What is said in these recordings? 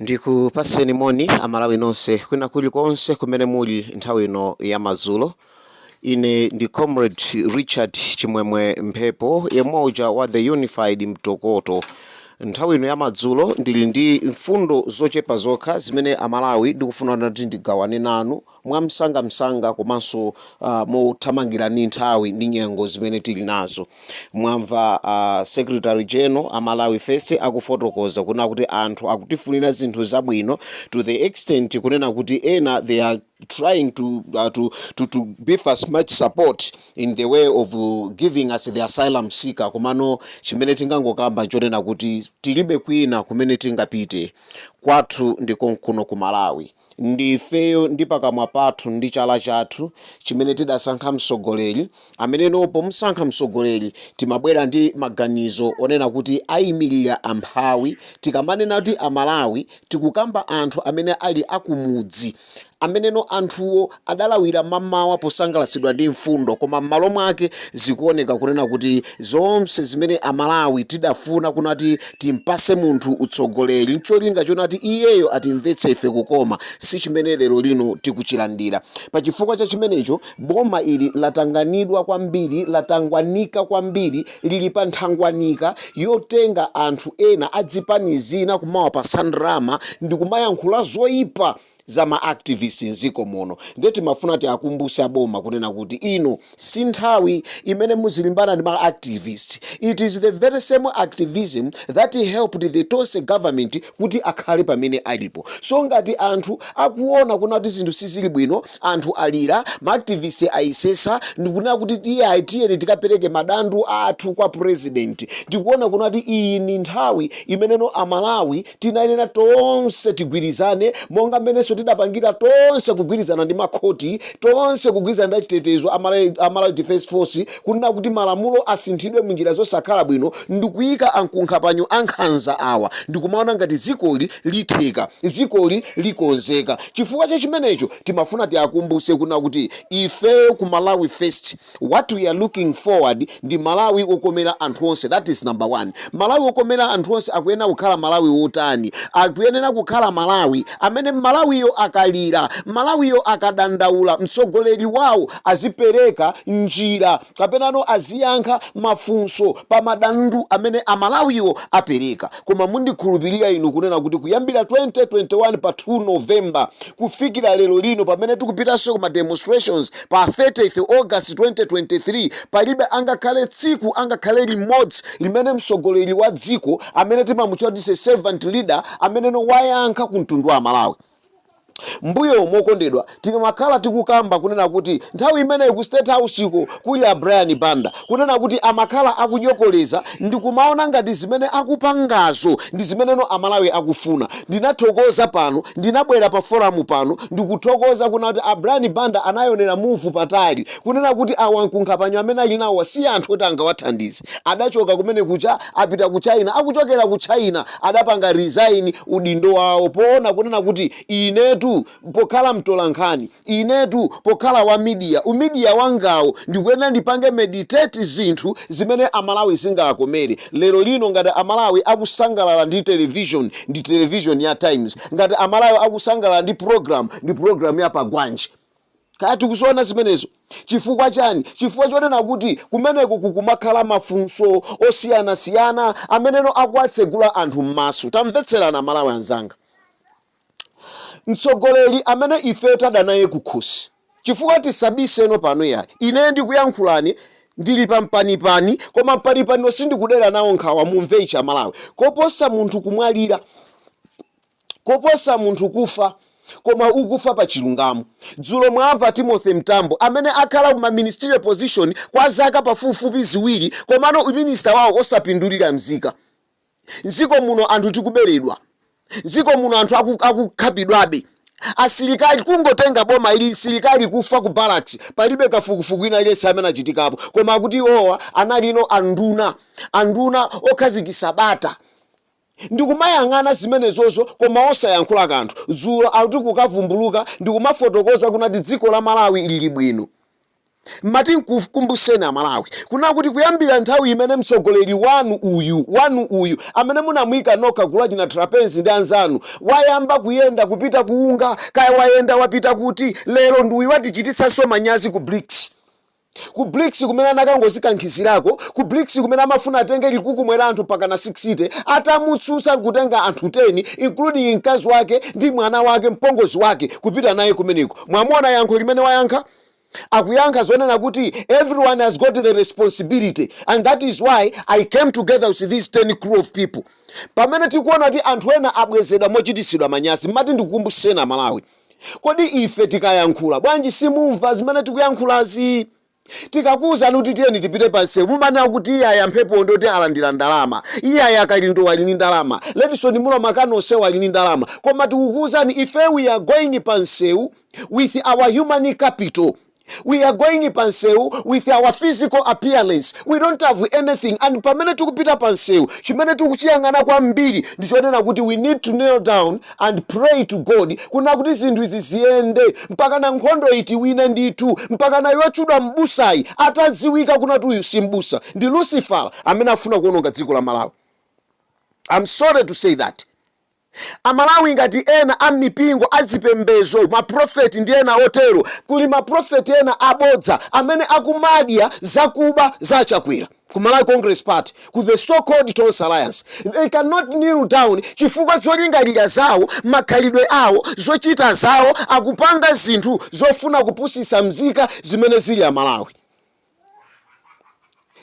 Ndikupaseni moni amalawi nonse kwina kulikonse kumene muli nthawi ino ya madzulo. Ine ndi comrade Richard Chimwemwe Mphepo, yemoja wa the Unified Mtokoto. Nthawi ino ya madzulo ndili ndi mfundo zochepa zokha zimene amalawi ndikufuna kuti ndigawane nanu mwamsanga komanso mothamangirani nthawi ndi nyengo zimene tili nazo. Mwamva Secretary General Amalawi First akufotokoza kuna kuti anthu akutifunira zinthu zabwino to the extent kunena kuti ena they are trying to give us much support in the way of giving us the asylum seeker. Komano chimene tingangokamba chonena kuti tilibe kwina kumene tingapite, kwathu ndiko kuno ku Malawi. Ndifeyo ndi pakamwa pathu ndi chala chathu chimene tidasankha msogoleri amene nopo msankha msogoleri timabwera ndi maganizo onena kuti ayimirira amphawi. Tikamanena kuti amalawi tikukamba anthu amene ali akumudzi ameneno anthuwo adalawira mamawa posangalasidwa ndi mfundo, koma m'malo mwake zikuoneka kunena kuti zonse zimene amalawi tidafuna kunati timpase munthu utsogoleri ncholinga chonati iyeyo atimvetse ife kukoma, si chimene lero lino tikuchilandira. Pachifukwa cha chimenecho boma ili latanganidwa kwambiri, latangwanika kwambiri, lili pa nthangwanika yotenga anthu ena adzipanizina kumawa pa sandrama ndi kumayankhula zoyipa za ma-activists nziko muno. Ndeti mafuna tiakumbuse boma kunena kuti ino si nthawi imene muzilimbana ndi ma-activists. It is the very same activism that helped the Tonse government kuti akhale pamene alipo. So ngati anthu akuona kuna kuti zinthu sizili bwino, anthu alira, ma-activists aisesa, ndikunena kuti iye aitiyeni tikapereke madandu athu kwa president. Ndikuona kuna kuti iyi ni nthawi imeneno amalawi tinayenera tonse tigwirizane monga mmene tidapangira tonse kugwirizana ndi makhoti, tonse kugwirizana ndi chitetezo Amalawi Defense Force kunena kuti malamulo asinthidwe munjira zosakhala bwino, ndikuyika ankunkhapanyo ankhanza awa ndikumaona ngati zikoli litheka, zikoli likonzeka. Chifukwa cha chimenecho timafuna tiakumbuse kuna kuti ife ku Malawi First what we are looking forward ndi Malawi okomera anthu onse. That is number one. Malawi okomera anthu onse akuyenera kukhala Malawi wotani? Akuyenera kukhala Malawi amene Malawi akalira, Malawiyo akadandaula, mtsogoleri wawo azipereka njira kapenano aziyankha mafunso pa madandu amene amalawiyo apereka. Koma mundikhulupirira inu kunena kuti kuyambira 2021 pa 2 November kufikira lero lino pamene tikupitanso kuma demonstrations pa 30th August 2023 palibe angakhale tsiku angakhale limodzi limene mtsogoleri wa dziko amene timamutchula servant leader amene no wayankha ku mtundu wa Malawi. Mbuyo mokondedwa tikamakhala tikukamba kunena kuti nthawi imene ku State House iko kuli Brian Banda kunena kuti amakhala akujokoleza ndikumaona ngati zimene akupangazo ndi zimeneno amalawi akufuna. Ndinathokoza pano, ndinabwera pa forum pano ndikuthokoza kuna kuti Brian Banda anayonera move patali kunena kuti awankunkhapanyo amene ali nawo si anthu oti angawathandize. Adachoka kumene kucha apita ku China, akuchokera ku China adapanga resign udindo wawo poona kunena kuti inetu pokhala mtolankhani, inetu pokhala wa media, umedia wangawo ndikuyenera ndipange meditate zinthu zimene amalawi singakomere. Lero lino ngati amalawi akusangalala ndi television ya Times, ngati amalawi akusangalala ndi program ya Pagwanji, kati kusona zimenezo. Chifukwa chani? Chifukwa chonena kuti kumeneko kukumakhala mafunso osiyana ameneno akuatsegula anthu m'maso. Tamvetserana Malawi anzanga. Mtsogoleri amene ife tadanaye kukhosi chifukwa tisabiseno pano ya ine ndikuyankhulani ndili pampanipani, koma mpanipani sindikudera nawo nkhawa mumve ichi Malawi. Koposa munthu kumwalira, koposa munthu kufa, koma ukufa pa chilungamo. Dzulo mwamva Timothy Mtambo amene akhala kuma ministerial position kwa zaka pafupifupi ziwiri, komano minister wawo osapindulira mzika. Nziko muno anthu tikuberedwa, nziko muno anthu akukhapidwabe. Asilikali kungotenga boma ili silikali kufa ku barracks palibe kafukufuku ina ile samena achitikapo, koma kuti owa analino anduna okhazikisa bata ndikumayang'ana zimenezozo koma osayankhula kanthu. Dzulo akuti kukavumbuluka ndikumafotokoza kunati dziko la Malawi lili bwino. mati nkukumbuseni Amalawi kuna kuti kuyambira nthawi imene mtsogoleri wanu uyu amene munamuyika nokha kulachina trapenzi ndi anzanu wayamba kuyenda kupita kuunga kaya wayenda wapita kuti lero ndi uyu watichitisanso manyazi ku BRICS. Ku BRICS kumene anakangozikankhizirako, ku BRICS kumene amafuna atenge likuku mwera anthu pakana 60 atamutsutsa kutenga anthu 10 including mkazi wake ndi mwana wake mpongozi wake kupita naye kumeneko. Mwamuona yankho limene wayankha? Akuyankha zonena kuti everyone has got the responsibility and that is why I came together with these 10 crew of people. Pamene tikuona kuti anthu ena abwezedwa mochitisidwa manyazi, mati ndikukumbuseni Amalawi. Kodi ife tikayankhula bwanji simumva zimene tikuyankhulazi? Tikakuza kuti tiyeni tipite pansewu mumana kuti iya Mphepo ndoti alandira ndalama, iya Kalindo ali ndalama, Ledison mulo makano sewa ali ndalama. Koma tikukuzani ife we are going pansewu with our human capital. We are going pansewu with our physical appearance. We don't have anything. And pamene tukupita pansewu chimene tukuchiyang'ana kwambiri ndichonena kuti we need to kneel down and pray to God kuna kuti zinthu izi ziyende mpaka na nkhondo iti wine nditu mpaka na yochudwa mbusayi atadziwika kuna tuyu simbusa ndi Lucifer amene afuna kuononga dziko la Malawi. I'm sorry to say that. Amalawi ngati ena amipingo azipembezo maprofeti ndi ena otero kuli maprofeti ena abodza amene akumadya zakuba zachakwera ku Malawi Congress Party ku the so-called Tons Alliance. They cannot kneel down chifukwa zolingalira zawo makhalidwe awo zochita zawo akupanga zinthu zofuna kupusisa mzika zimene zili Amalawi.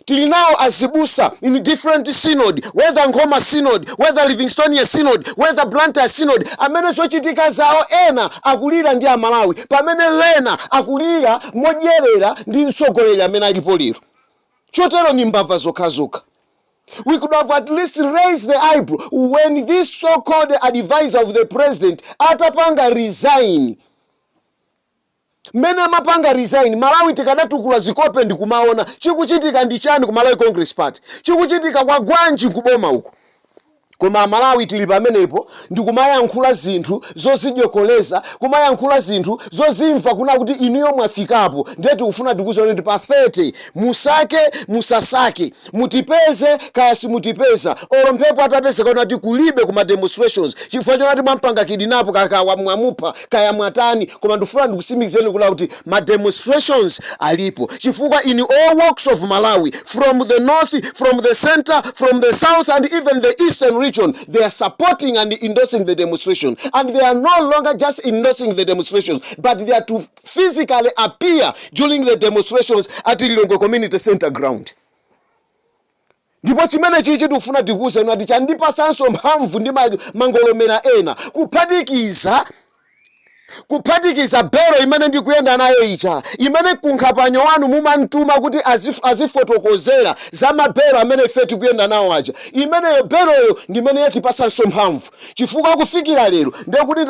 Till now azibusa in different synod, whether Ngoma synod, whether Livingstonia synod, whether Blantyre synod, amene zochitika zawo ena akulira ndi Amalawi pamene lena akulira modyerera ndi mtsogoleri amene alipo lero. Chotero ni mbava zokhazoka. We could have at least raised the eyebrow when this so-called advisor of the president atapanga resign. Mena mapanga resign, Malawi tikadatukula zikope ndikumaona chikuchitika ndi chani ku Malawi Congress Party, chikuchitika kwa gwanji kuboma huko. Koma Malawi tili pamenepo ndikumayankhula zinthu zozijokoleza, kumayankhula zinthu zozimva kuna kuti inuyo mwafikapo ndeti ufuna tikuzoona ndi pa 30 musake musasake mutipeze kaya simutipeza olo Mphepo atapeze kana kuti kulibe kuma demonstrations chifukwa chonati mwampanga kidinapo kaya mwamupha kaya mwatani koma ndifuna ndikusimikizeni kuti ma demonstrations alipo chifukwa in all walks of Malawi, from the north, from the center, from the south and even the eastern region, they are supporting and endorsing the demonstration, and they are no longer just endorsing the demonstrations, but they are to physically appear during the demonstrations at Ilongo Community Center ground. Ndipo chimene chichi tufuna tikuze nati chandipa sanso mphamvu ndi mangolomera ena kuphatikiza bero imene ndikuyenda nayo icha imene kunkhapanyo wanu mumantuma kuti azifotokozera za mabero amene ife tikuyenda nawo aja imeneyo beroyo ndimene yatipasanso mphamvu chifukwa kufikira lero ndiye kuti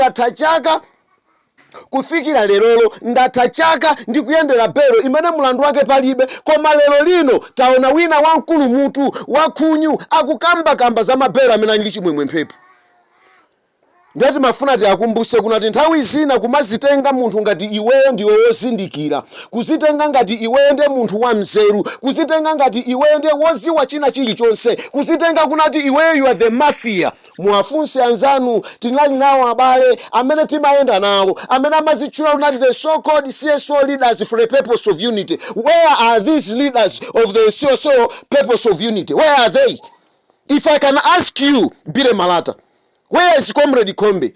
kufikira lerolo ndatha chaka ndikuyendera bero imene mulandu wake palibe koma lero lino taona wina wamkulu mutu wakhunyu akukamba za mabero amene ali chimwemwe Mphepo. Ndati mafuna tiakumbuse kunati nthawi zina kumazitenga munthu ngati iweyo ndiwe wozindikira, kuzitenga ngati iweyo ndiye munthu wa mzeru, kuzitenga ngati iweyo ndiye woziwa china chilichonse, kuzitenga kunati iweyo you are the mafia. Muwafunse anzanu tinali nawo abale amene timayenda nawo amene amazitchula kunati the so-called CSO leaders for the purpose of unity. Where are these leaders of the CSO purpose of unity? Where are they? If I can ask you, Bire Malata, where is Comrade Kombe?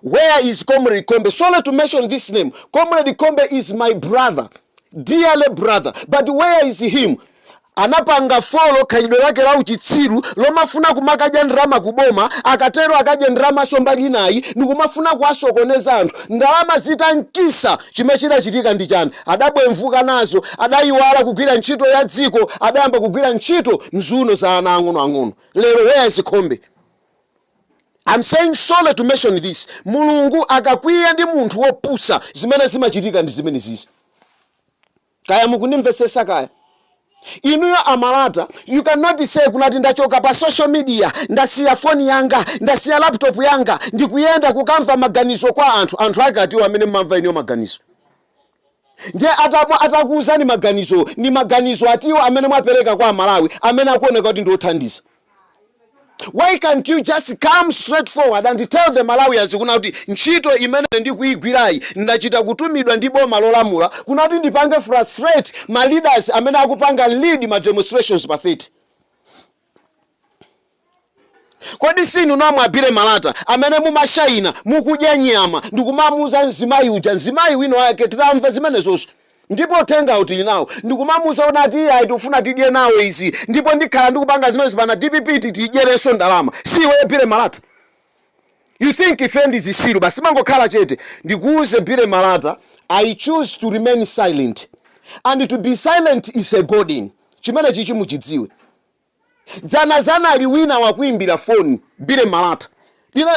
Where is Comrade Kombe? Solely to mention this name, Comrade Kombe is my brother, dearly brother. But where is him? Anapanga follow khalidwe lake la uchitsiru lomafuna kumakaja ndrama kuboma akatero akaje ndrama sombali nayi nikumafuna kwasokoneza anthu ndalama zitankisa chimechira chitika ndi chani adabwemvuka nazo adayiwala kugwira ntchito ya dziko adayamba kugwira ntchito mzuno za ana ang'ono. Lero where is Kombe? I'm saying solely to mention this. Mulungu akakwiya ndi munthu wopusa zimene zimachitika ndi zimene zizi. Kaya mukunimvesesa kaya. Inuyo amalata, you cannot say kunati ndachoka pa social media, ndasiya phone yanga, ndasiya laptop yanga, ndikuyenda kukamva maganizo kwa anthu akati amene mmamva iniyo maganizo. ndiye atakuuzani maganizo ni maganizo atiwo amene mwapereka kwa Malawi amene akuoneka kuti ndiothandiza. Why can't you just come straight forward and tell the Malawians kuna kuti ntchito imene ndikuigwirayi ndachita kutumidwa ndi boma lolamula kuna kuti ndipange frustrate ma leaders amene akupanga lead ma demonstrations pa 30. Kodi sinu nomwe abire malata amene mumashayina mukudya nyama ndikumamuza nzimayi uja nzimayi wino wake titamva zimene zonse ndipo tenga uti nawo ndikumamuza ona ati ayi tufuna tidye nawo izi ndipo ndikhala ndikupanga zimene zipana DPP tidyereso ndalama siwe bire malata. You think ifendi zisilu basi mangokhala chete ndikuuze bire malata. I choose to remain silent and to be silent is a godin chimene chichi muchidziwe. Zana aliwina wakuimbira phone bire malata.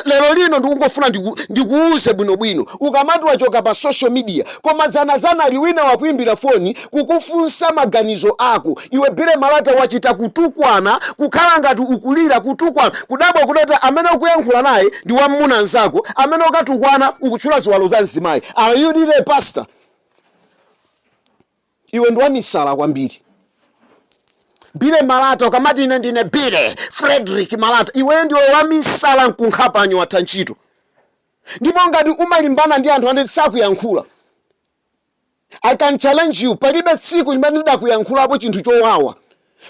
Lero lino ndikungofuna ndikuuze bwino ukamati wachoka pa social media koma zana aliwina wakuimbira phone kukufunsa maganizo ako iwe bire malata wachita kutukwana kukhala ngati ukulira kutukwana kudabwa kunota amene ukuyankhula naye ndi wamuna nzako amene ukatukwana ukutchula ziwalo za nzimayi. Are you really a pastor? Iwe ndi wamisala kwambiri. Bire malata ukamati ine ndine Bire Frederick Malata iwe ndiwe wamisala nkunkhapanyo wa ntchito. Ndipo ngati umalimbana ndi anthu ande sakuyankhula I can challenge you palibe tsiku limene ndidakuyankhulapo chinthu chowawa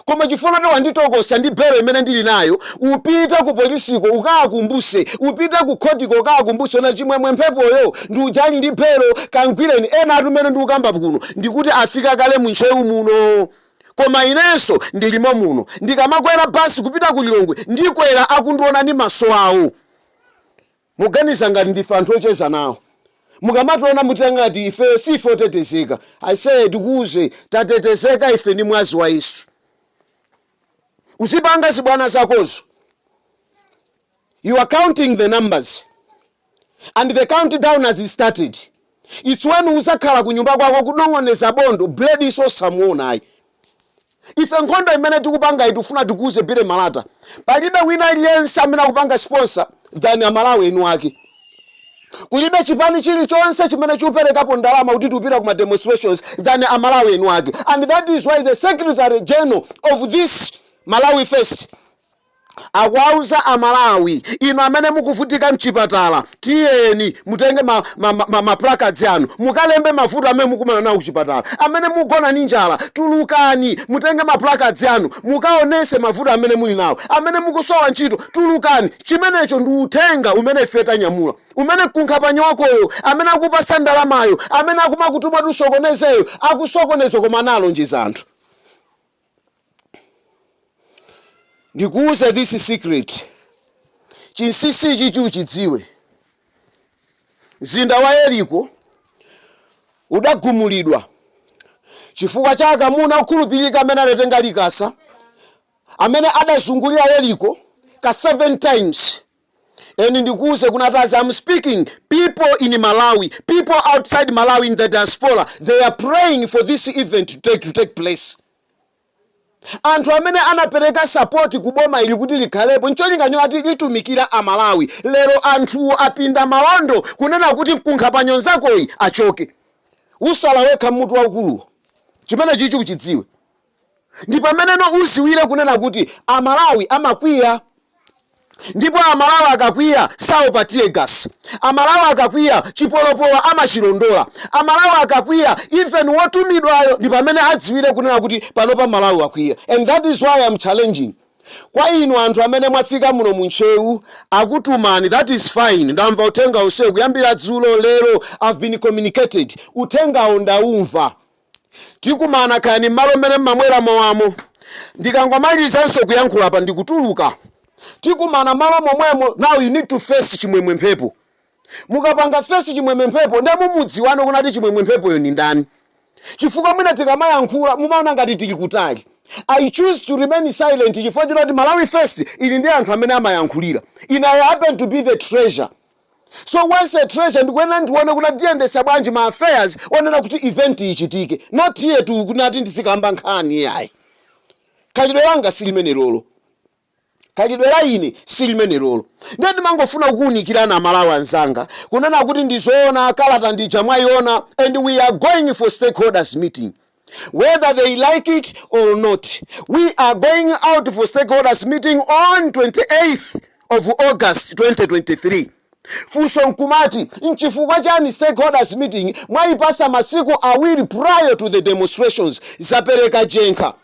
koma chifuna wanditokosa ndi bero imene ndili nayo upita ku polisiko ukakumbuse upita ku khotiko ukakumbuse na chimwemwe Mphepoyo ndi ujani ndi bero kangwireni ena atumene ndikukamba kuno ndikuti afika kale munchewu muno. Koma inenso ndilimo muno ndikamakwera basi kupita ku Lilongwe ndikwera akundiona ni maso awo. Muganiza ngati ndife anthu ocheza nawo. Mukamationa mutengati ife sife otetezeka. I say tikuuze tatetezeka ife ni mwazi wa Yesu. Usipanga zibwana zakozo. You are counting the numbers and the countdown has started. It's when usakhala kunyumba kwako kudongoneza bondo blade iso samuona. Ife nkhondo imene tikupanga itufuna tikuuze bire malata palibe wina aliyense amene akupanga sponsor than Amalawi enu ake. Kulibe chipani chilichonse chimene chuperekapo ndalama kuti tupita kuma demonstrations than Amalawi enu ake. And that is why the Secretary General of this Malawi Fest akwauza Amalawi ino amene mukuvutika mchipatala tiyeni mutenge ma placards yanu mukalembe mavuto amene mukumana nawo kuchipatala amene mugona ni njala tulukani mutenge ma placards yanu mukaonese mavuto amene muli nawo amene mukusowa ntchito tulukani chimenecho ndi uthenga umene feta nyamula umene kunkhapanya wakoyo amene akupasa ndalamayo amene akumakutuma tusokonezeyo akusokonezo koma nalo njiza anthu. Ndikuuze this secret chinsisi chichi uchidziwe. Mzinda wa Yeriko udagumulidwa chifukwa cha akamuna okhulupirika amene anatenga likasa amene adazungulira Yeriko ka 7 times. And ndikuuze kunataza I'm speaking people in Malawi, people outside Malawi in the diaspora, they are praying for this event to take place. Anthu amene anapereka support kuboma ili kuti likhalepo ncholinga ati litumikira Amalawi lero anthu apinda malondo kunena kuti kunkhapanya nzakoyi achoke. Usala wekha mutu waukulu chimene chichi uchidziwe. Ndi pamene no uziwire kunena kuti Amalawi amakwiya. Ndipo Amalawi akakwiya saopatie gas. Amalawi akakwiya chipolopolo amachilondola. Amalawi akakwiya even wotumidwayo ndi pamene adziwire kunena kuti panopa Malawi akwiya. And that is why I'm challenging. Kwa inu anthu amene mwafika muno munchewu akutumani that is fine. Ndamva utenga usiku kuyambira dzulo lero I've been communicated. Utenga ndaumva. Tikumana kani malo mene mamwera mowamo. Ndikangomalizanso kuyankhula apa ndikutuluka. Tikumana malo momwemo now you need to face chimwemwe Mphepo. Mukapanga face chimwemwe Mphepo ndemo mudziwane kunati chimwemwe Mphepo yo ni ndani. Chifukwa mwina tikamayankhula mumaona ngati tili kutali. I choose to remain silent chifukwa choti Malawi Fest ili ndi anthu amene amayankhulira. And I happen to be the treasure. So once a treasure ndikwena ndione kuna tiyendesa bwanji ma affairs onena kuti event ichitike. Not here to kunati ndisikamba nkhani yayi. Khalidwe langa silimene lolo. khalidwe ine silimene lolo. Ndati mangofuna kukunikirana amalawi anzanga kunena kuti ndizoona kalata ndija mwayiona, and we are going for stakeholders meeting. Whether they like it or not, we are going out for stakeholders meeting on 28th of August 2023. Funso nkumati nchifukwa chani stakeholders meeting mwayipasa masiku awiri prior to the demonstrations zapereka jenkha.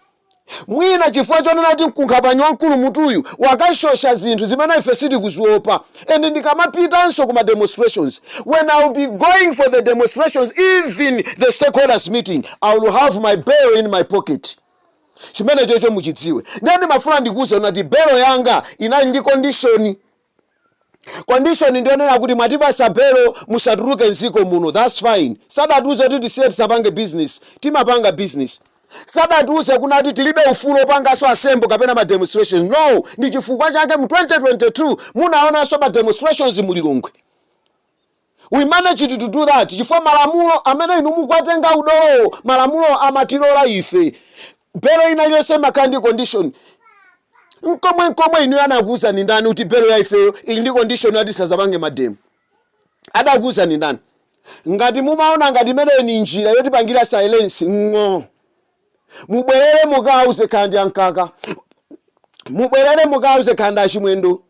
Mwina chifukwa chonena ti mkunkhapanywa mkulu mutuyu wakashosha zinthu zimene ife siti kuziopa, and ndikamapitanso kuma demonstrations, when I will be going for the demonstrations, even the stakeholders meeting, I will have my bail in my pocket. Chimene chocho muchidziwe. Ndani mafuna ndikuze unati bail yanga inali ndi condition ndionena kuti mwatipasa bail musatuluke nziko muno. That's fine. Sadatuze kuti tisiye tisapange business, timapanga business. Sadatuze kunati tilibe ufulu opangaso asembo kapena ma demonstrations. No, ndi chifukwa chake mu 2022 munaona so ma demonstrations mulilongwe. We managed to do that. Chifukwa malamulo amene inu mukwatenga udolo, malamulo amatilola ife. Belo ina yose makandi condition. Nkomwe inu anakuza ni ndani uti belo ya ife ili ndi condition yati sazapange mademu. Adakuza ni ndani. Ngati mumaona ngati mene ni njira yoti pangira silence ngo. Mubwerere mukauze kandi ankaka. Mubwerere mukauze kandi achimwendo.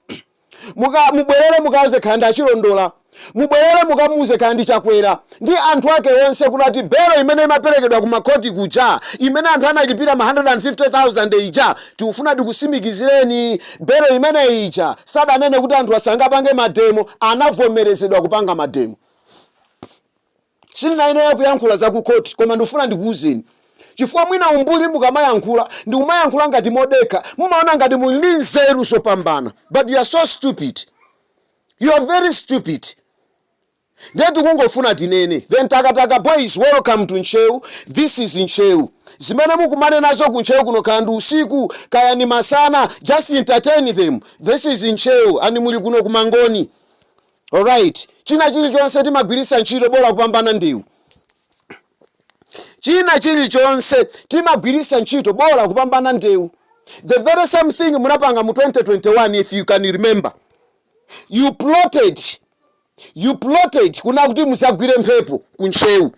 Mubwerere mukauze kandi achilondola. Mubwerere mukamuze kandi chakwera. Ndi anthu ake onse kulati belo imene imaperekedwa ku makoti kuja, imene anthu analipira ma 150,000 ija, tikufuna tikusimikizireni belo imene ija sadanene kuti anthu asangapange mademo, anavomerezedwa kupanga mademo. Sina ine kuyankhula za ku koti, koma ndifuna ndikuuzeni. Chifukwa mwina umbuli mukamayankhula ndi umayankhula ngati modeka, mumaona ngati muli nzeru sopambana, but you are so stupid. You are very stupid. Ndetu kungofuna tinene. Then Takataka boys, welcome to Nyekhwe. This is Nyekhwe. Zimene mukumane nazo ku Nyekhwe kuno kandu usiku kaya ni masana, just entertain them. This is Nyekhwe. Ani muli kuno kumangoni. Alright. China chilichonse timagwirisa ntchito bora kupambana ndiwo. China chilichonse timagwirisa ntchito bora kupambana ndiwo. The very same thing munapanga mu 2021, if you can remember. You plotted kuna kuti musagwire Mphepo ku Nyekhwe.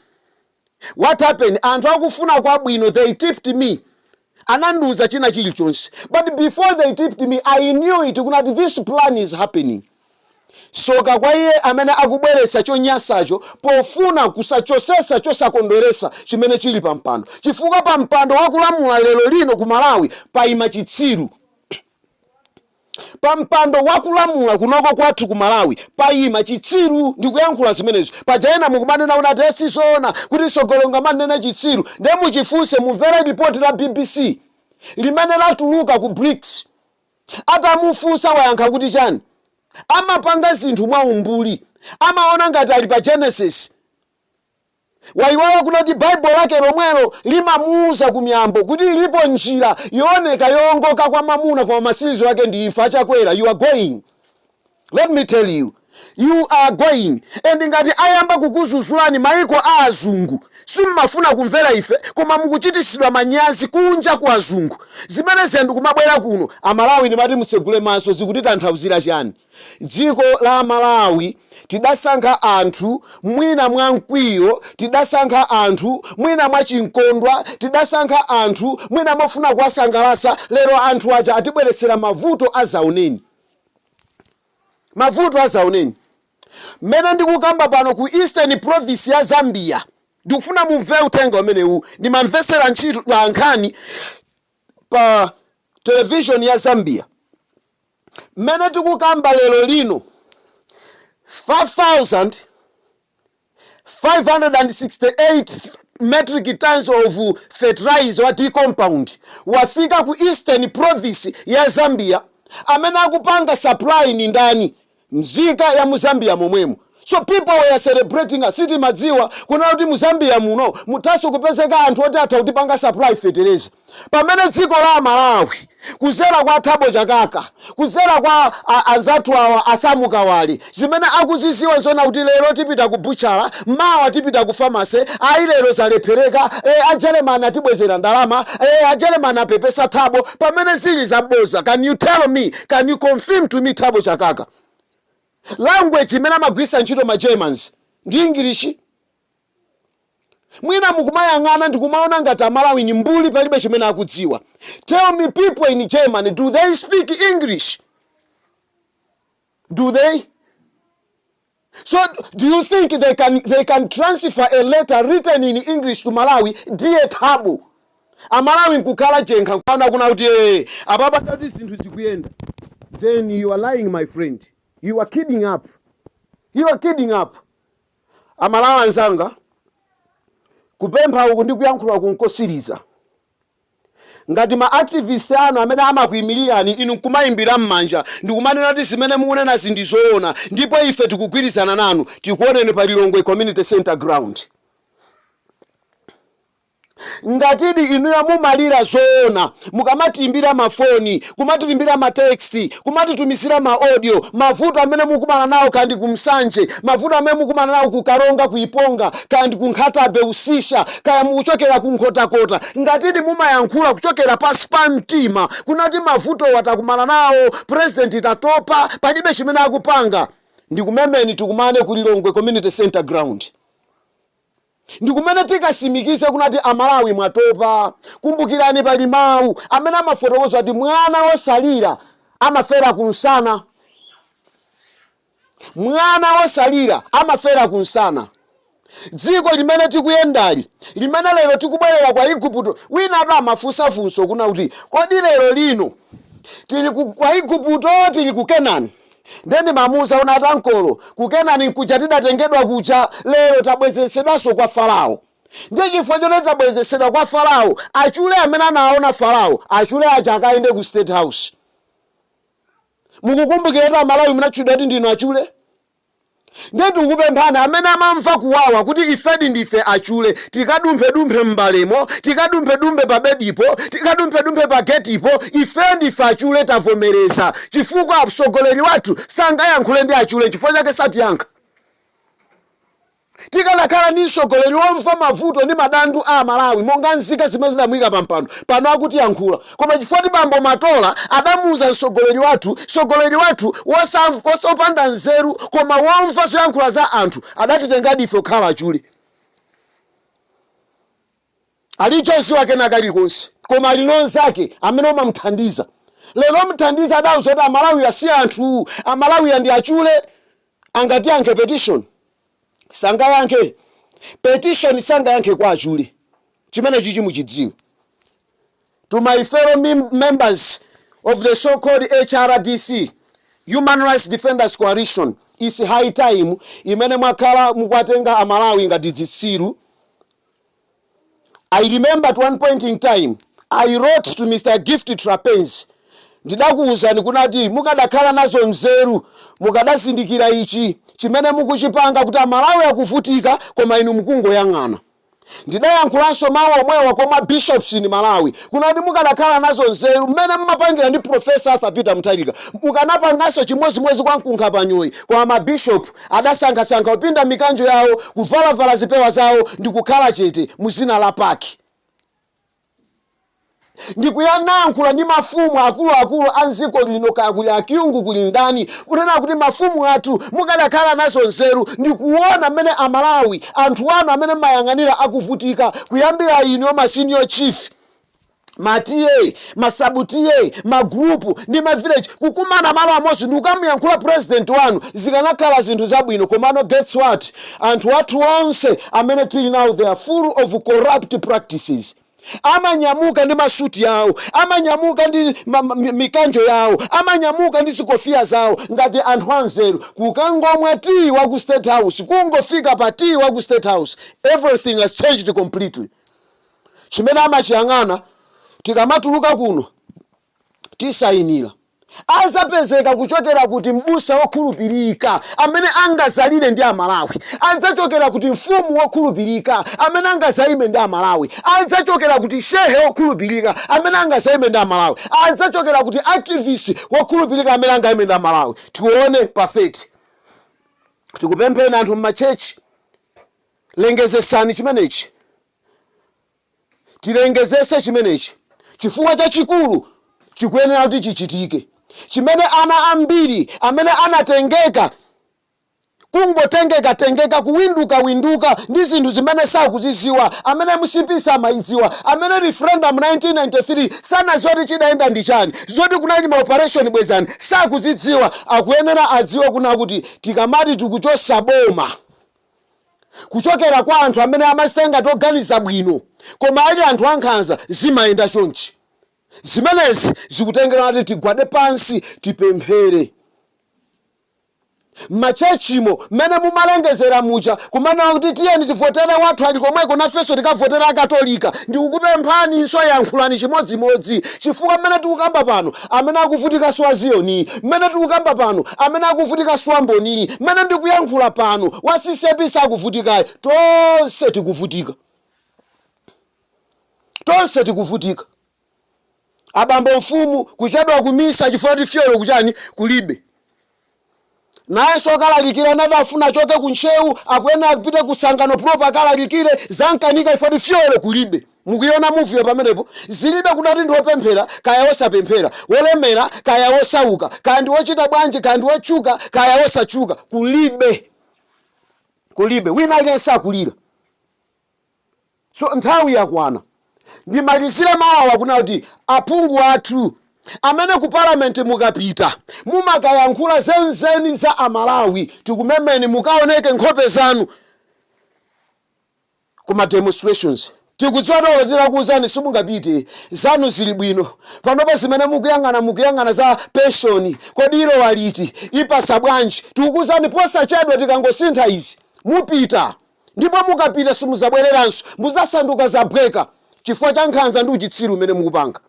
What happened? Anthu akufuna kwa bwino, they tipped me. Ananduza china chilichonse. But before they tipped me, I knew it kuna this plan is happening. Soka kwa iye amene akubweresa cho Nyasacho pofuna kusachosesa chosakondweresa chimene chili pampando. Chifukwa pampando wakulamula lero lino ku Malawi paima chitsiru. Pampando wakulamula kunoko kwathu ku Malawi paima chitsiru. Ndikuyankhula zimenezo pajaena mukumanena unati esizona kuti sogolonga manena chitsiru. Nde muchifunse mumvere report la BBC limene latuluka ku BRICS. Atamufunsa wayankha kuti chani? Amapanga zinthu mwa umbuli, amaona ngati ali pa Genesis. Waiwala kunati Bible lake lomwelo limamuuza kumyambo kuti ilipo njira yooneka yongoka kwa mamuna kwa masilizo wake ndi ifa achakwera. You are going. Let me tell you. You are going. And ngati ayamba kukuzuzulani maiko a azungu, simmafuna kumvera ife, koma mukuchitisidwa manyazi kunja kwa azungu. Zimene zendu kumabwera kuno, Amalawi nimati musegule maso zikutita nthauzira chani. Dziko la Malawi tidasankha anthu mwina mwa mkwiyo, tidasankha anthu mwina mwa chinkondwa, tidasankha anthu mwina mafuna kuwasangalasa. Lero anthu aja atibweresera mavuto azaoneni. Mavuto azaoneni. Mene ndikukamba pano ku Eastern Province ya Zambia. Ndikufuna mumve utenga umenewu. Ndimamvesera ntchito la nkhani pa television ya Zambia. Mene tikukamba lero lino 5,568 metric tons of fertilizer wa compound wafika ku Eastern Province ya Zambia. Amene akupanga supply ni ndani? Mzika ya Muzambia momwemo. So people were celebrating a city madziwa kuna kuti Muzambia muno mutaso kupezeka anthu oti atha kutipanga supply fertilizer. pamene dziko la Malawi kuzera kwa Thabo Chakaka, kuzera kwa anzathu awa asamukawali, zimene akuziziwa zona kuti lero tipita ku buchara, mawa tipita ku pharmacy, ayi lero zalephereka, ajeremani atibwezera ndalama, ajeremani apepesa Thabo, pamene zili zaboza. Can you tell me, can you confirm to me Thabo Chakaka? Language imene amagwisa ntchito ma Germans ndi English. Mwina mukumayang'ana ndikumaona ngati Amalawi ni mbuli palibe chimene akudziwa. Tell me, people in Germany, do they speak English? Do they? So do you think they can transfer a letter written in English to Malawi, dear Thabo? Amalawi nkukhala jenga kuna kuti ababa tati zinthu zikuyenda. Then you are lying, my friend. You are kidding up. You are kidding up. Amalawi anzanga kupempha uku ndi kuyankhula kunkosiriza. Ngati ma activists anu amene amakuyimilirani inu nkumayimbira m'manja ndikumanena kuti zimene mukunena zindizoona, ndipo ife tikugwirizana nanu tikuoneni pa Lilongwe Community Center ground. Ngatidi inuyo mumalira zoona, mukamatiimbira mafoni, kumatilimbira ma text, kumatitumizira ma audio, mavuto amene mukumana nawo kandi kumsanje, mavuto amene mukumana nawo kukaronga kuiponga, kandi kunkhatabe usisha, kaya mukuchokera kunkhotakota. Ngatidi mumayankhula kuchokera pa spam mtima, kunati mavuto watakumana nawo, president itatopa, palibe chimene akupanga. Ndikumemeni tikumane ku Lilongwe Community Center ground. Ndikumene tikasimikize kunati Amalawi mwatopa. Kumbukirani pali mawu amene amafotokoza kuti mwana wosalira amafera kunsana. Mwana wosalira amafera kunsana. Dziko limene tikuyendali, limene lero tikubwerera kwa Igupto, wina ata amafunsafunso kuna kuti kodi lero lino tili kwa Igupto tili ku Kenani? Ndeni mamuza unata nkolo kukenani kuja tidatengedwa kuja, lero tabwezesedwaso kwa Farao. Ndiye chifukwa choti tabwezesedwa kwa Farao, achule amene anaona Farao, achule aja akaende ku State House. Mukukumbukira Malawi munachudwa kuti ndinu achule? Ndiye tikupemphana amene amamva kuwawa kuti ifedi ndife achule, tikadumphe mbalemo, tikadumphe pa bedipo, tikadumphe pa getipo, ife ndife achule tavomereza. Chifukwa mtsogoleri wathu sangayankhule ndi achule, chifukwa chake satiyankha. Tikanakhala ndi mtsogoleri womva mavuto ndi madandu a Malawi monga nzika zimene zidamuyika pampando, pano akuti yankhula. Koma chifukwa ti Bambo Matola adamuza mtsogoleri wathu wosapanda nzeru koma womva zoyankhula za anthu, adatitengadi ife kukhala achule. Alichonse kenaka kalikonse, koma alinonzake amene amamuthandiza. Lero mthandiza adauza kuti Amalawi asi anthu, Amalawi ndi achule. Angati yankhe petition sanga yankhe petition, sanga yankhe kwa achule. Chimene chichi muchidziwe. To my fellow members of the so-called HRDC, Human Rights Defenders Coalition, it's high time imene mwakhala mukwatenga Amalawi ngati zitsiru. I remember at one point in time I wrote to Mr. Gift Trapez, ndidakuwuzani kunati mukadakhala nazo nzeru mukadasindikira ichi chimene mukuchipanga kuti Amalawi akuvutika koma inu mukungoyang'ana. Ndidayankhulanso mawu omwewa kwa bishops in Malawi kunati mukadakhala nazo nzeru mmene mmapangira ndi Professor Arthur Peter Mutharika, mukanapanganso chimwezimwezi kwa nkunkha panyoi, kwa mabishop adasankhasankha kupinda mikanjo yawo, kuvalavala zipewa zawo ndi kukhala chete muzina la paki. Ndikuyankhula ndi mafumu akuluakulu anziko lino, kaya kuli akiyungu kuli ndani, kunena kuti mafumu athu mukadakhala nazo nzeru ndikuona mmene Amalawi anthu anu amene mayang'anira akuvutika, kuyambira ino ma senior chief, matiye, masabutiye, magrupu ndi mavillage, kukumana malo amosi ndikukamuyankhula president wanu, zikanakhala zinthu zabwino. Komano guess what? Anthu athu onse amene tili now, they are full of corrupt practices. Amanyamuka ndi masuti yawo, amanyamuka ndi mikanjo yawo, amanyamuka ndi zikofia zawo ngati anthu anzeru. Kukangomwa tii wa ku State House, kungofika pa tii wa ku State House, everything has changed completely. Chimene amachiyang'ana tikamatuluka kuno tisayinira azapezeka kuchokera kuti mbusa wokhulupirika amene angazalire ndi Amalawi, adzachokera kuti mfumu wokhulupirika amene angazayime ndi Amalawi, adzachokera kuti shehe wokhulupirika amene angazayime ndi Amalawi, adzachokera kuti activist wokhulupirika amene angayime ndi Amalawi. Tione pa 30. Tikupempheni anthu m'machechi, lengezesani chimenechi, tilengezese chimenechi, chifukwa chachikulu chikuyenera kuti chichitike. Chimene ana ambiri amene anatengeka kungotengeka kuwinduka ndi zinthu zimene sakuziziwa, amene msipisa amayidziwa, amene referendum 1993 sanazoti chidayenda ndi chani, zoti kunali ma operation bwezani sakuzidziwa, akuyenera adziwe kuna kuti tikamati tikuchosa boma kuchokera kwa anthu amene amasitenga toganiza bwino, koma ali anthu ankhanza zimayenda chonchi. Zimenezi zikutengera kuti tigwade pansi tipemphere. Machechimo mene mumalengezera mucha kumana kuti tiyeni tivotera wathu ali komweko nafenso tikavotera akatolika, ndikukupemphani inso yankhulani chimodzimodzi, chifukwa mmene tikukamba pano amene akuvutika Swaziyoni, mmene tikukamba pano amene akuvutika Swamboni, mmene ndikuyankhula pano wasisepisa akuvutikayi, tonse tikuvutika. Abambo mfumu kuchadwa kumisa chifukwa tifyolo kuchani kulibe. Naye sokalalikira nadafuna choke kunchewu akuyenera kupita kusangano propa akalalikire zankanika chifukwa tifyolo kulibe. Mukuiona movie pamenepo zilibe kunati ndi wopemphera kaya wosapemphera, wolemera kaya wosauka, kaya ndi wochita bwanji kaya ndi wochuka kaya wosachuka, kulibe wina aliyense akulira. So nthawi yakwana ndimalizire mawawa kuna kuti aphungu athu amene ku parliament mukapita mumakayankhula zenzeni za Amalawi, tikumemeni mukaoneke nkhope zanu kuma demonstrations. Tikudziwa tolotera kuuzani simungapite zanu zili bwino. Panopa zimene mukuyang'ana za pension kodi ilo waliti ipasa bwanji, tikukuuzani posachedwa tikangosintha izi mupita, ndipo mukapita simuzabwereranso, muzasanduka zabweka chifukwa cha nkhanza ndi uchitsiru umene mukupanga.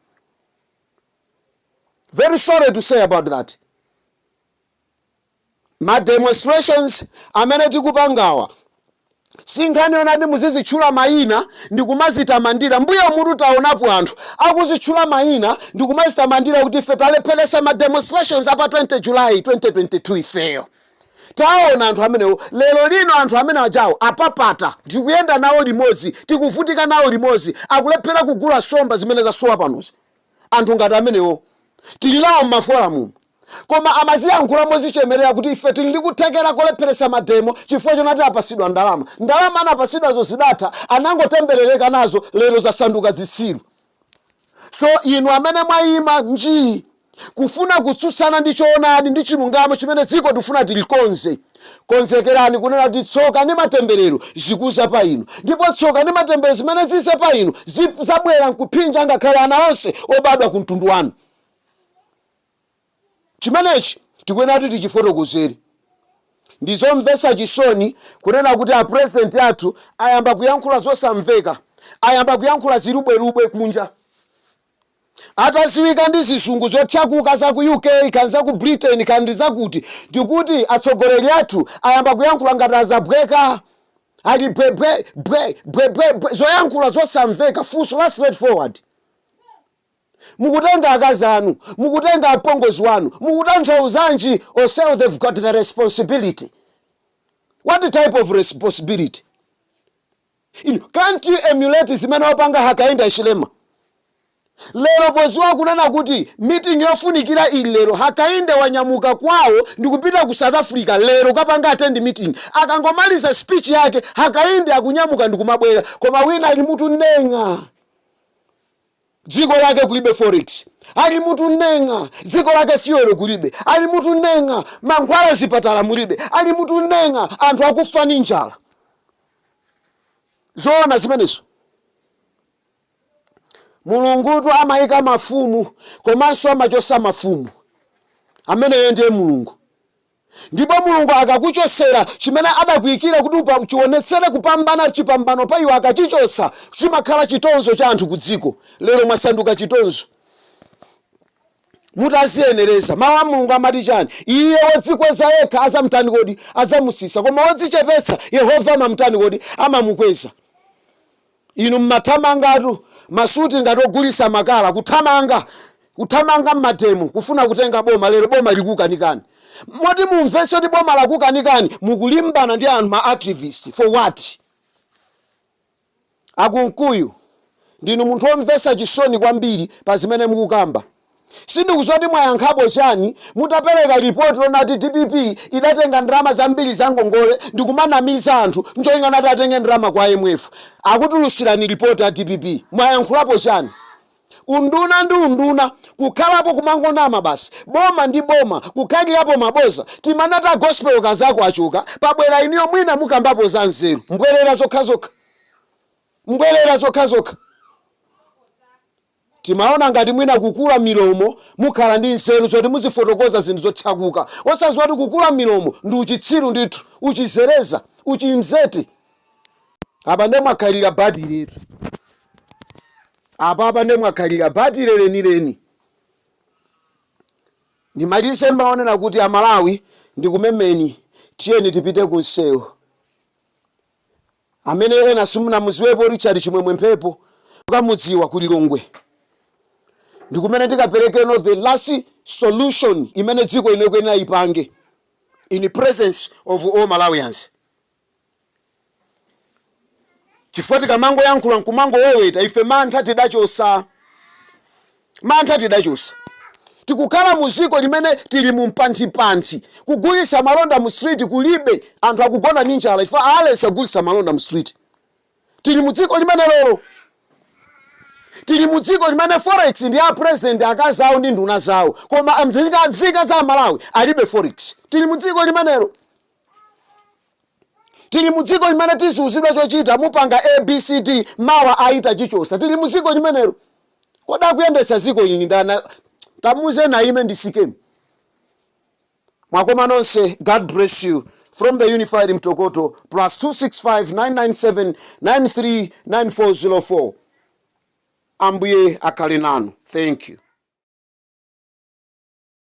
Very sorry to say about that. Ma demonstrations amene tikupangawa sinkhani yonati muzizitchula mayina ndikumazitamandira. Mbuya mutu taonapo anthu akuzitchula mayina ndikumazitamandira kuti ife talepheresa ma demonstrations apa 20 July 2022 ifeyo. Taona anthu amenewo lero lino anthu amene ajawo apapata, tikuyenda nawo limodzi, tikuvutika nawo limodzi, akulephera kugula somba zimene zasowa panozi. Anthu ngati amenewo tililawo m'maforamu, koma amaziyankhula mozichemerera kuti ife tili ndi kuthekera kolepheresa mademo chifukwa chonati apasidwa ndalama. Ndalama anapasidwazo zidatha, anangotemberereka nazo, lero zasanduka zitsiru. So inu amene mwayima njii kufuna kutsutsana ndi choonadi ndi chilungamo chimene dziko tifuna tilikonze, konzekerani kunena kuti tsoka ndi matemberero zikuza pa inu, ndipo tsoka ndi matemberero zimene zise pa inu zabwera nkuphinja ngakhale ana onse obadwa ku mtundu wanu. Chimenechi tikuyenera kuti tichifotokozere. Ndizomvetsa chisoni kunena kuti a president athu ayamba kuyankhula zosamveka, ayamba kuyankhula zirubwerubwe kunja. Ataziwika ndi zizungu zochakuka za ku UK kanza ku Britain kandi zakuti, ndikuti atsogoleri athu ayamba kuyankhula ngati azabweka, ali bwe zoyankhula zosamveka, funso la straightforward. Mukutenga akazi anu, mukutenga apongozi wanu, mukutanthauzanji onsewo they've got the responsibility. What type of responsibility? Can't you emulate zimene wapanga Hakainde Hichilema? Lero poziwa kunena kuti meeting yofunikira ili lero Hakainde wanyamuka kwawo ndikupita ku South Africa lero kapanga attend meeting, akangomaliza speech yake Hakainde akunyamuka ndikumabwera, koma wina ali mutu nenga dziko lake kulibe forex, ali mutu nenga dziko lake fuel kulibe, ali mutu nenga mankhwala zipatala mulibe, ali mutu nenga anthu akufa ndi njala. Zoona zimenezo. Mulungu amayika mafumu komanso amachosa mafumu amene ndiye Mulungu. Ndipo Mulungu akakuchosera chimene adakuyikira kuti uchionetsere kupambana chipambano pa iwo, akachichosa chimakhala chitonzo cha anthu ku dziko. Lero mwasanduka chitonzo. mutaziyenereza. Mawu a Mulungu amati chani? Iye wodzikweza yekha azamtani kodi? Azamusisa. Koma wodzichepetsa Yehova amamtani kodi? Amamukweza. Inu mmathamangatu masuti ngati ogulitsa makala, kuthamanga mmatemu kufuna kutenga boma. Lero boma likukanikani. Moti mumvese kuti boma lakukanikani mukulimbana ndi anthu ma activist for what? Akunkuyu ndinu munthu womvesa chisoni kwambiri pa zimene mukukamba. Sindikuzoti mwayankhapo chani mutapereka ripoti lonati DPP idatenga ndalama zambiri za ngongole ndikumanamiza anthu njoyinga nati atenge ndalama kwa IMF. Akutulutsirani ripoti ya DPP. Mwayankhulapo chani? Unduna ndi unduna kukhalapo kumangonama basi. Boma ndi boma kukhalilapo maboza. Timanata gospel kazako achuka pabwera iniyo mwina mukambapo za nzeru. Mbwerera zokhazoka. Timaona ngati mwina kukula milomo mukhala ndi nzeru zoti muzifotokoza zinthu zotsakuka. Osaziwa kuti kukula milomo ndi uchitsiru ndithu, uchizereza, uchimzeti. Apa ndi mwakhalira badi letu. Apa ndi mwakhalira badi leni. Ndimalize maonena kuti Amalawi ndikumemeni tiyeni tipite ku msewu. Amene ena simunamuziwepo Richard Chimwemwe Mphepo mukamudziwa ku Lilongwe. Ndikumene ndikaperekeno the last solution imene dziko inekwenera ipange in the presence of all Malawians. Chifukwa tikamango yankhula nkumango woweta ife mantha tidachosa. Tikukhala muziko limene tili mumpanthi kugulitsa malonda mu street kulibe anthu akugona ndi njala ife alesa kugulitsa malonda mu street. Tili mudziko limene lero. Tili mudziko limene forex ndi a president akazawo ndi nduna zawo. Koma mzika za Malawi alibe forex. Tili mudziko limenelo. Tili mudziko limene tizuzidwa chochita mupanga ABCD mawa aita chichosa. Tili mudziko limenelo. Koda kuyendesa ziko ili ndana tamuze na ime ndisikemu. Mwakoma nonse, God bless you. From the Unified Mtokoto, +265 997 939404. Ambuye akhale nanu. Thank you.